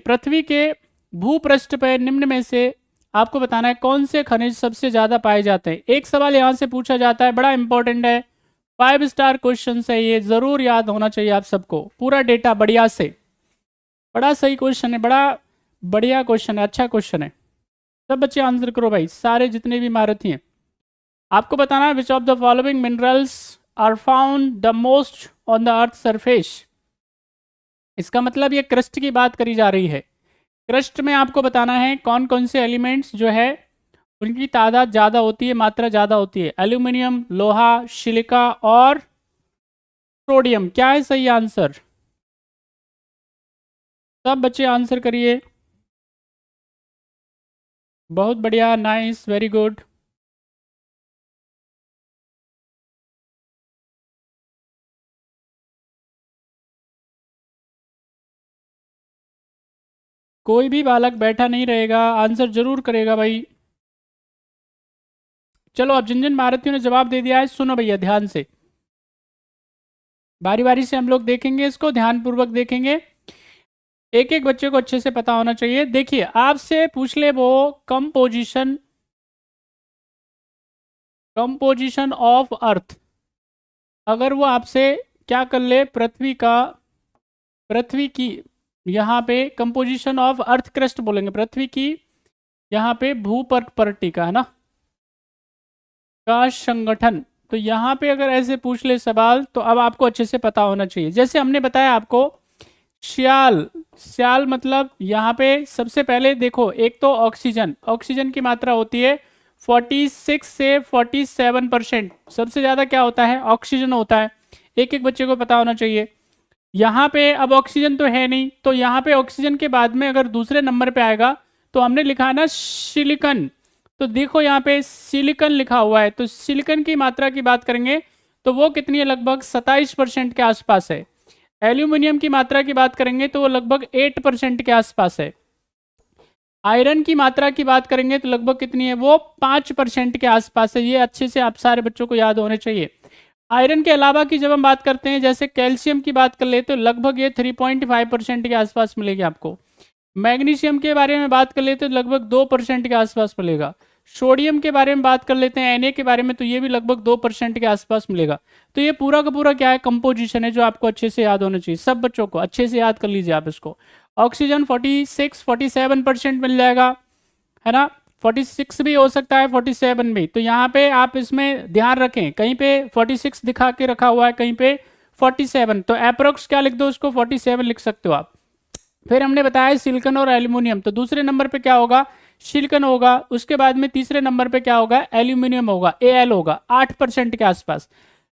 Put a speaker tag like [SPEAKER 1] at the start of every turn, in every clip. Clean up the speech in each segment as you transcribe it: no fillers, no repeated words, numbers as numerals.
[SPEAKER 1] पृथ्वी के भूपृष्ठ पर निम्न में से आपको बताना है कौन से खनिज सबसे ज्यादा पाए जाते हैं। एक सवाल यहां से पूछा जाता है, बड़ा इंपॉर्टेंट है, 5 स्टार क्वेश्चन है, ये जरूर याद होना चाहिए आप सबको, पूरा डेटा बढ़िया से। बड़ा सही क्वेश्चन है, बड़ा बढ़िया क्वेश्चन है, अच्छा क्वेश्चन है। सब बच्चे आंसर करो भाई, सारे जितने भी महारथी हैं। आपको बताना है which of the following minerals are found the most on the earth surface. इसका मतलब ये क्रस्ट की बात करी जा रही है। क्रस्ट में आपको बताना है कौन कौन से एलिमेंट्स जो है उनकी तादाद ज़्यादा होती है, मात्रा ज़्यादा होती है। एल्यूमिनियम, लोहा, सिलिका और सोडियम। क्या है सही आंसर? सब बच्चे आंसर करिए। बहुत बढ़िया, नाइस, वेरी गुड। कोई भी बालक बैठा नहीं रहेगा, आंसर जरूर करेगा भाई। चलो अब जिन जिन भारतीयों ने जवाब दे दिया है सुनो भैया ध्यान से, बारी बारी से हम लोग देखेंगे इसको, ध्यानपूर्वक देखेंगे, एक एक बच्चे को अच्छे से पता होना चाहिए। देखिए आपसे पूछ ले वो कंपोजिशन ऑफ अर्थ, अगर वो आपसे क्या कर ले, पृथ्वी की यहाँ पे कंपोजिशन ऑफ अर्थ क्रस्ट बोलेंगे, पृथ्वी की यहाँ पे भूपर्टी का है ना, का संगठन। तो यहाँ पे अगर ऐसे पूछ ले सवाल तो अब आपको अच्छे से पता होना चाहिए। जैसे हमने बताया आपको श्याल मतलब यहाँ पे सबसे पहले देखो, एक तो ऑक्सीजन की मात्रा होती है 46 से 47%। सबसे ज़्यादा क्या होता है? ऑक्सीजन होता है। एक एक बच्चे को पता होना चाहिए। यहाँ पे अब ऑक्सीजन तो है नहीं, तो यहाँ पे ऑक्सीजन के बाद में अगर दूसरे नंबर पे आएगा तो हमने लिखा है ना सिलिकॉन। तो देखो यहाँ पे सिलिकॉन लिखा हुआ है, तो सिलिकॉन की मात्रा की बात करेंगे तो वो कितनी है? लगभग 27% के आसपास है। एल्यूमिनियम की मात्रा की बात करेंगे तो वो लगभग 8% के आसपास है। आयरन की मात्रा की बात करेंगे तो लगभग कितनी है? वो 5% के आसपास है। ये अच्छे से आप सारे बच्चों को याद होने चाहिए। आयरन के अलावा की जब हम बात करते हैं, जैसे कैल्शियम की बात कर ले तो लगभग ये 3.5% के आसपास मिलेगी आपको। मैग्नीशियम के बारे में बात कर लेते तो लगभग 2% के आसपास मिलेगा। सोडियम के बारे में बात कर लेते हैं, Na के बारे में, तो ये भी लगभग 2% के आसपास मिलेगा। तो ये पूरा का पूरा क्या है? कंपोजिशन है, जो आपको अच्छे से याद होना चाहिए। सब बच्चों को अच्छे से याद कर लीजिए आप इसको। ऑक्सीजन 46-47% मिल जाएगा, है ना, 46 भी हो सकता है, 47 भी। तो यहाँ पे आप इसमें ध्यान रखें, कहीं पे 46 दिखा के रखा हुआ है, कहीं पे 47, तो अप्रोक्स क्या लिख दो उसको, 47 लिख सकते हो आप। फिर हमने बताया सिलिकॉन और एल्यूमिनियम, तो दूसरे नंबर पे क्या होगा? सिलिकॉन होगा। उसके बाद में तीसरे नंबर पे क्या होगा? एल्यूमिनियम होगा, Al होगा 8% के आसपास।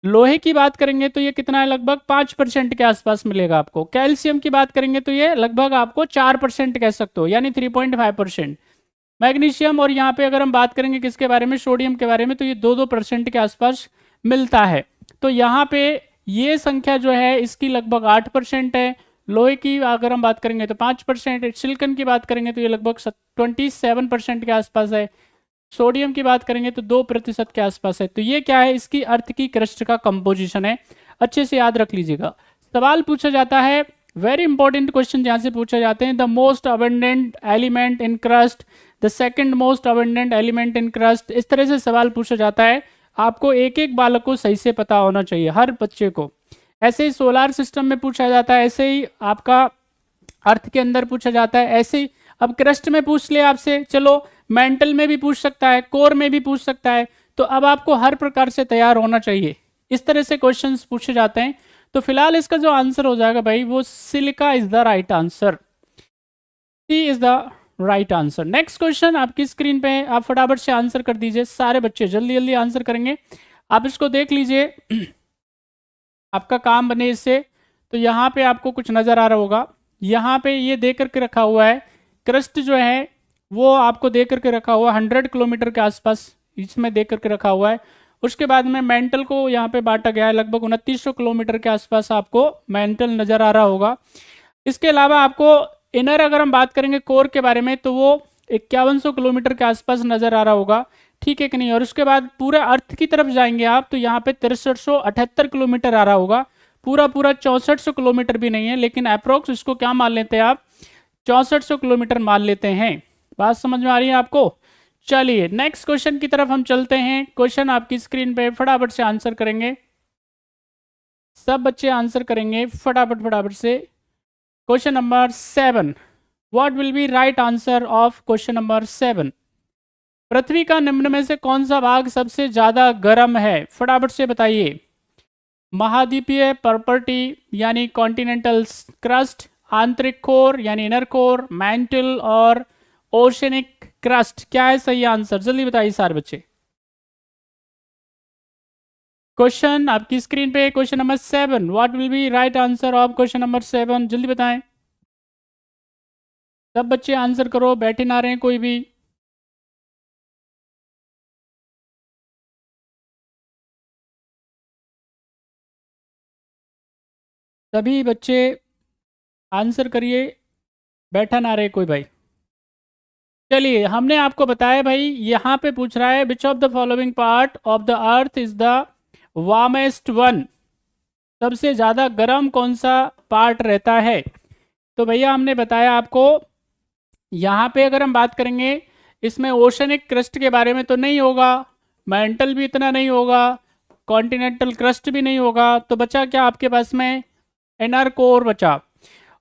[SPEAKER 1] लोहे की बात करेंगे तो ये कितना है? लगभग 5% के आसपास मिलेगा आपको। कैल्शियम की बात करेंगे तो ये लगभग आपको 4% कह सकते हो, यानी 3.5%। मैग्नीशियम और यहाँ पे अगर हम बात करेंगे किसके बारे में? सोडियम के बारे में, तो ये 2% के आसपास मिलता है। तो यहाँ पे ये संख्या जो है इसकी लगभग 8% है। लोहे की अगर हम बात करेंगे तो 5% है। सिलिकॉन की बात करेंगे तो ये लगभग 27% के आसपास है। सोडियम की बात करेंगे तो 2% के आसपास है। तो ये क्या है? इसकी अर्थ की क्रस्ट का कंपोजिशन है, अच्छे से याद रख लीजिएगा। सवाल पूछा जाता है, वेरी इंपॉर्टेंट क्वेश्चन यहाँ से पूछे जाते हैं, the most abundant element in crust, the second most abundant element in crust. इस तरह से सवाल पूछा जाता है, आपको एक एक बालक को सही से पता होना चाहिए, हर बच्चे को। ऐसे ही सोलार सिस्टम में पूछा जाता है, ऐसे ही आपका अर्थ के अंदर पूछा जाता है, ऐसे ही अब क्रस्ट में पूछ ले आपसे, चलो मेंटल में भी पूछ सकता है, कोर में भी पूछ सकता है। तो अब आपको हर प्रकार से तैयार होना चाहिए, इस तरह से क्वेश्चंस पूछे जाते हैं। तो फिलहाल इसका जो आंसर हो जाएगा भाई, वो silica is the right answer, C is the right answer. Next question आपकी स्क्रीन पे है, आप फटाफट से आंसर कर दीजिए, सारे बच्चे जल्दी जल्दी आंसर करेंगे। आप इसको देख लीजिए, आपका काम बने इससे। तो यहाँ पे आपको कुछ नजर आ रहा होगा, यहाँ पे ये दे करके रखा हुआ है, क्रस्ट जो है वो आपको दे करके रखा हुआ है 100 किलोमीटर के आसपास, इसमें दे करके रखा हुआ है। उसके बाद में मेंटल को यहाँ पे बांटा गया है, लगभग 2900 किलोमीटर के आसपास आपको मेंटल नजर आ रहा होगा। इसके अलावा आपको इनर अगर हम बात करेंगे कोर के बारे में, तो वो 5100 किलोमीटर के आसपास नजर आ रहा होगा, ठीक है कि नहीं। और उसके बाद पूरे अर्थ की तरफ जाएंगे आप, तो यहाँ पे 6378 किलोमीटर आ रहा होगा, पूरा 6400 किलोमीटर भी नहीं है, लेकिन अप्रोक्स इसको क्या मान लेते हैं आप, 6400 किलोमीटर मान लेते हैं। बात समझ में आ रही है आपको? चलिए नेक्स्ट क्वेश्चन की तरफ हम चलते हैं। क्वेश्चन आपकी स्क्रीन पे फटाफट से आंसर करेंगे, सब बच्चे आंसर करेंगे फटाफट फटाफट से। Question number 7, what will be right answer of question number 7? पृथ्वी का निम्न में से कौन सा भाग सबसे ज्यादा गर्म है? फटाफट से बताइए। महाद्वीपीय प्रॉपर्टी यानी कॉन्टिनेंटल क्रस्ट, आंतरिक कोर यानी इनर कोर, मैंटल और ओशनिक क्रस्ट, क्या है सही आंसर? जल्दी बताइए सारे बच्चे। क्वेश्चन आपकी स्क्रीन पे question number 7, what will be right answer of question number 7? जल्दी बताएं, सब बच्चे आंसर करो, बैठे ना रहें कोई भी। सभी बच्चे आंसर करिए, बैठा ना रहे कोई भाई। चलिए हमने आपको बताया भाई, यहाँ पे पूछ रहा है which of the following part of the earth is the warmest one? सबसे ज़्यादा गर्म कौन सा पार्ट रहता है? तो भैया हमने बताया आपको, यहाँ पे अगर हम बात करेंगे इसमें ओशनिक क्रस्ट के बारे में तो नहीं होगा, मैंटल भी इतना नहीं होगा, कॉन्टिनेंटल क्रस्ट भी नहीं होगा, तो बचा क्या आपके पास में? इनर कोर बचा।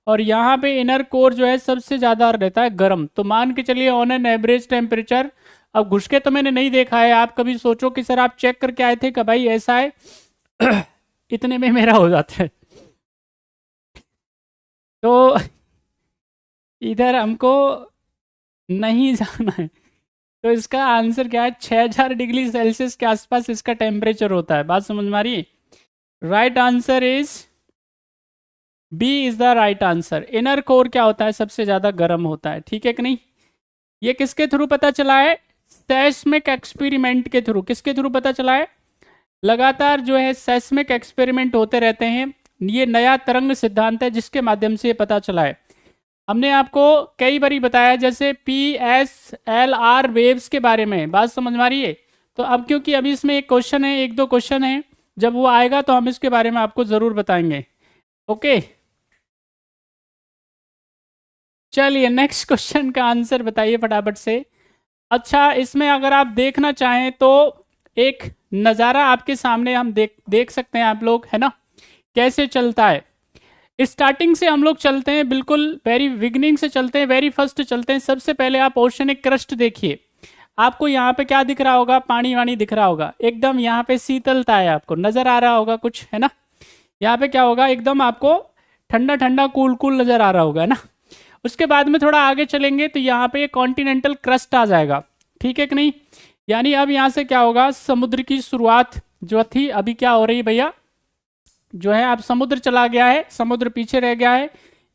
[SPEAKER 1] और यहाँ पे इनर कोर जो है सबसे ज़्यादा रहता है गर्म। तो मान के चलिए ऑन एन एवरेज टेम्परेचर, अब घुस के तो मैंने नहीं देखा है, आप कभी सोचो कि सर आप चेक करके आए थे कि भाई ऐसा है इतने में मेरा हो जाता है। तो इधर हमको नहीं जाना है। तो इसका आंसर क्या है? 6000 डिग्री सेल्सियस के आसपास इसका टेम्परेचर होता है। बात समझ में आ रही है? Right answer is B is the right answer. Inner core क्या होता है? सबसे ज्यादा गर्म होता है। ठीक है कि नहीं? ये किसके थ्रू पता चला है? सेस्मिक एक्सपेरिमेंट के थ्रू। किसके थ्रू पता चला है? लगातार जो है सेस्मिक एक्सपेरिमेंट होते रहते हैं, ये नया तरंग सिद्धांत है जिसके माध्यम से ये पता चला है। हमने आपको कई बार बताया जैसे PSLR वेव्स के बारे में। बात समझ में आ रही है? तो अब क्योंकि अभी इसमें एक क्वेश्चन है, एक दो क्वेश्चन है, जब वो आएगा तो हम इसके बारे में आपको ज़रूर बताएंगे। ओके चलिए नेक्स्ट क्वेश्चन का आंसर बताइए फटाफट से। अच्छा इसमें अगर आप देखना चाहें तो एक नज़ारा आपके सामने हम देख सकते हैं आप लोग, है ना, कैसे चलता है। स्टार्टिंग से हम लोग चलते हैं, बिल्कुल वेरी बिगनिंग से चलते हैं, वेरी फर्स्ट चलते हैं। सबसे पहले आप ओशनिक क्रस्ट देखिए, आपको यहाँ पे क्या दिख रहा होगा? पानी वानी दिख रहा होगा, एकदम यहाँ पे शीतलता है, आपको नजर आ रहा होगा कुछ, है ना। यहाँ पे क्या होगा? एकदम आपको ठंडा ठंडा कूल कूल नजर आ रहा होगा, है ना। उसके बाद में थोड़ा आगे चलेंगे तो यहाँ पे कॉन्टिनेंटल क्रस्ट आ जाएगा। ठीक है कि नहीं? यानी अब यहाँ से क्या होगा? समुद्र की शुरुआत जो थी अभी क्या हो रही है भैया? जो है अब समुद्र चला गया है, समुद्र पीछे रह गया है।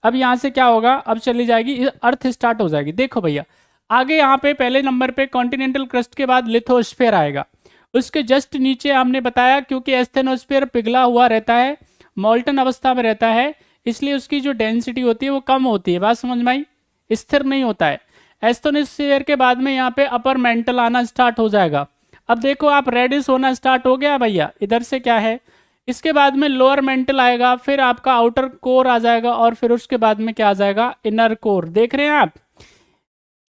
[SPEAKER 1] अब यहाँ से क्या होगा? अब चली जाएगी अर्थ, स्टार्ट हो जाएगी। देखो भैया आगे यहाँ पे पहले नंबर पे कॉन्टिनेंटल क्रस्ट के बाद लिथोस्फीयर आएगा। उसके जस्ट नीचे हमने बताया क्योंकि एस्थेनोस्फीयर पिघला हुआ रहता है, मॉल्टन अवस्था में रहता है, इसलिए उसकी जो डेंसिटी होती है वो कम होती है। बात समझ में आई? स्थिर नहीं होता है। एस्थेनोस्फीयर के बाद में यहाँ पे अपर मेंटल आना स्टार्ट हो जाएगा। अब देखो आप रेडिस होना स्टार्ट हो गया भैया, इधर से क्या है? इसके बाद में लोअर मेंटल आएगा, फिर आपका आउटर कोर आ जाएगा और फिर उसके बाद में क्या आ जाएगा? Inner core. देख रहे हैं आप?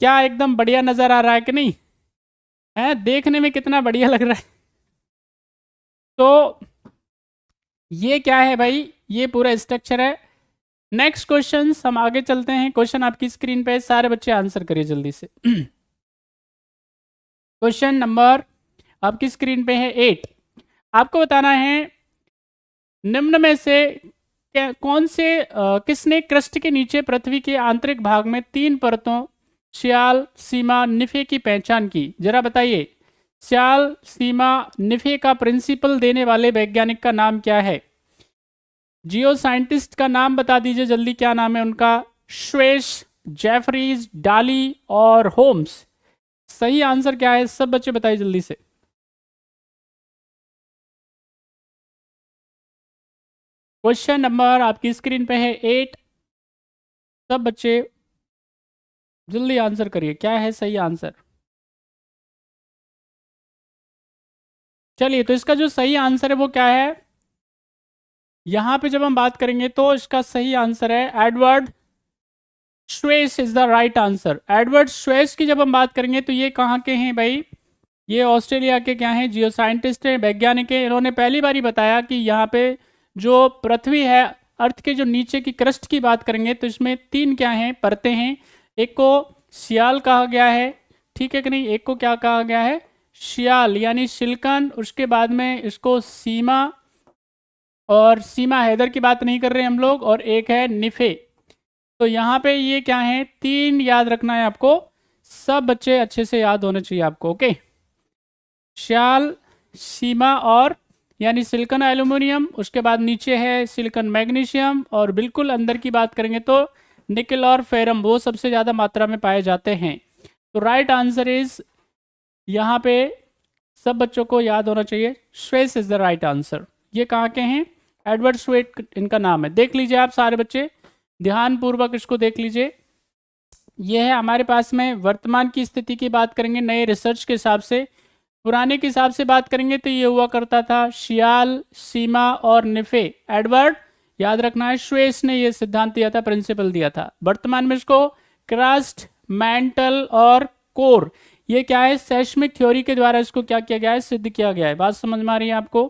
[SPEAKER 1] क्या एकदम बढ़िया नजर आ रहा है कि नहीं? है, देखने में कितना बढ़िया लग रहा है। तो ये क्या है भाई? ये पूरा स्ट्रक्चर है। नेक्स्ट क्वेश्चन हम आगे चलते हैं। क्वेश्चन आपकी स्क्रीन पे, सारे बच्चे आंसर करिए जल्दी से। क्वेश्चन नंबर आपकी स्क्रीन पे है 8। आपको बताना है निम्न में से कौन से किसने क्रस्ट के नीचे पृथ्वी के आंतरिक भाग में 3 परतों श्याल, सीमा, निफे की पहचान की? जरा बताइए, श्याल, सीमा, निफे का प्रिंसिपल देने वाले वैज्ञानिक का नाम क्या है? जियो साइंटिस्ट का नाम बता दीजिए जल्दी, क्या नाम है उनका? श्वेश, जेफरीज, डाली और होम्स। सही आंसर क्या है? सब बच्चे बताइए जल्दी से। क्वेश्चन नंबर आपकी स्क्रीन पे है 8। सब बच्चे जल्दी आंसर करिए, क्या है सही आंसर? चलिए तो इसका जो सही आंसर है वो क्या है? यहां पे जब हम बात करेंगे तो इसका सही आंसर है Edward Suess is the right answer. Edward Suess की जब हम बात करेंगे तो ये कहाँ के हैं भाई, ये ऑस्ट्रेलिया के क्या हैं, जियो साइंटिस्ट हैं, वैज्ञानिक हैं। इन्होंने पहली बार ही बताया कि यहाँ पे जो पृथ्वी है, अर्थ के जो नीचे की क्रस्ट की बात करेंगे तो इसमें 3 क्या हैं, परतें हैं। एक को सियाल कहा गया है, ठीक है कि नहीं, एक को क्या कहा गया है, सियाल यानी सिलिकॉन, उसके बाद में इसको सीमा, और सीमा हैदर की बात नहीं कर रहे हम लोग, और एक है निफे। तो यहाँ पे ये क्या है, 3 याद रखना है आपको, सब बच्चे अच्छे से याद होने चाहिए आपको। ओके, सियाल, सीमा और यानी सिलिकॉन एल्यूमिनियम, उसके बाद नीचे है सिलिकॉन मैग्नीशियम, और बिल्कुल अंदर की बात करेंगे तो निकल और फेरम, वो सबसे ज़्यादा मात्रा में पाए जाते हैं। तो राइट आंसर इज, यहाँ पे सब बच्चों को याद होना चाहिए, श्वेस इज द राइट आंसर। ये कहाँ के हैं, एडवर्ड श्वेट इनका नाम है। देख लीजिए आप सारे बच्चे, ध्यानपूर्वक इसको देख लीजिए। यह है हमारे पास में वर्तमान की स्थिति की बात करेंगे नए रिसर्च के हिसाब से। पुराने के हिसाब से बात करेंगे तो ये हुआ करता था सियाल, सीमा और निफे। एडवर्ड याद रखना है, श्वेस ने ये सिद्धांत दिया था, प्रिंसिपल दिया था। वर्तमान में इसको क्रस्ट, मैंटल और कोर, ये क्या है, सेस्मिक थ्योरी के द्वारा इसको क्या किया गया है, सिद्ध किया गया है। बात समझ में आ रही है आपको।